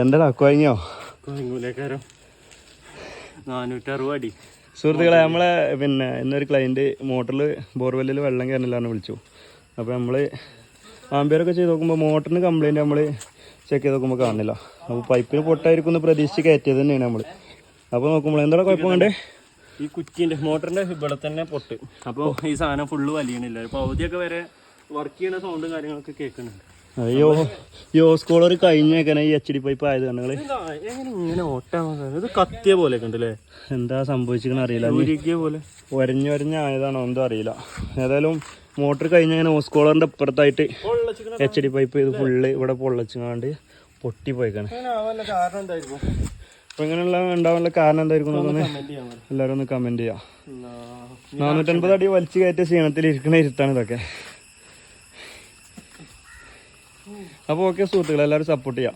എന്താടാ കുഴങ്ങിയോ? 460 അടി. സുഹൃത്തുക്കളെ, നമ്മളെ പിന്നെ ഇന്നൊരു ക്ലയൻറ്റ് മോട്ടറിൽ ബോർവെല്ലിൽ വെള്ളം കയറുന്നില്ലാന്ന് വിളിച്ചു. അപ്പോൾ നമ്മൾ ആംബിയറൊക്കെ ചെയ്ത് നോക്കുമ്പോൾ മോട്ടറിന് കംപ്ലയിൻറ്റ് നമ്മൾ ചെക്ക് ചെയ്ത് നോക്കുമ്പോൾ കാണില്ല. അപ്പോൾ പൈപ്പിന് പൊട്ടായിരിക്കും എന്ന് പ്രതീക്ഷിച്ച് കയറ്റിയത് തന്നെയാണ് നമ്മൾ. അപ്പോൾ നോക്കുമ്പോൾ എന്താ കുഴപ്പം കണ്ടേ? ഈ കുറ്റിൻ്റെ മോട്ടറിൻ്റെ ഇവിടെ തന്നെ പൊട്ട്. അപ്പോൾ ഈ സാധനം ഫുള്ള് വലിയണില്ല. പകുതിയൊക്കെ വരെ വർക്ക് ചെയ്യുന്ന സൗണ്ടും കാര്യങ്ങളൊക്കെ കേൾക്കുന്നുണ്ട്. അയ്യോ, യോസ്കോളർ കഴിഞ്ഞേക്കാണ് ഈ HD പൈപ്പ് ആയത് കണ്ടങ്ങൾ. ഇങ്ങനെ ഓട്ടാൻ ഇത് കത്തിയ പോലെ ഉണ്ടല്ലേ? എന്താ സംഭവിച്ചിരിക്കണ അറിയില്ല. പോലെ ഒരഞ്ഞായതാണോ എന്തോ അറിയില്ല. ഏതായാലും മോട്ടർ കഴിഞ്ഞ ഓസ്കോളറിൻ്റെ അപ്പുറത്തായിട്ട് HD പൈപ്പ് ഇത് ഫുള്ള് ഇവിടെ പൊള്ളച്ചിങ്ങാണ്ട് പൊട്ടിപ്പോയിക്കാണ്. അപ്പോൾ ഇങ്ങനെയുള്ള ഉണ്ടാവാനുള്ള കാരണം എന്തായിരിക്കും എല്ലാവരും ഒന്ന് കമൻറ്റ് ചെയ്യാം. 450 അടി വലിച്ചു കയറ്റിയ ക്ഷീണത്തിൽ ഇരിക്കണ ഇരുത്താണ് ഇതൊക്കെ. അപ്പോൾ ഓക്കെ സുഹൃത്തുക്കളെ, എല്ലാവരും സപ്പോർട്ട് ചെയ്യാം.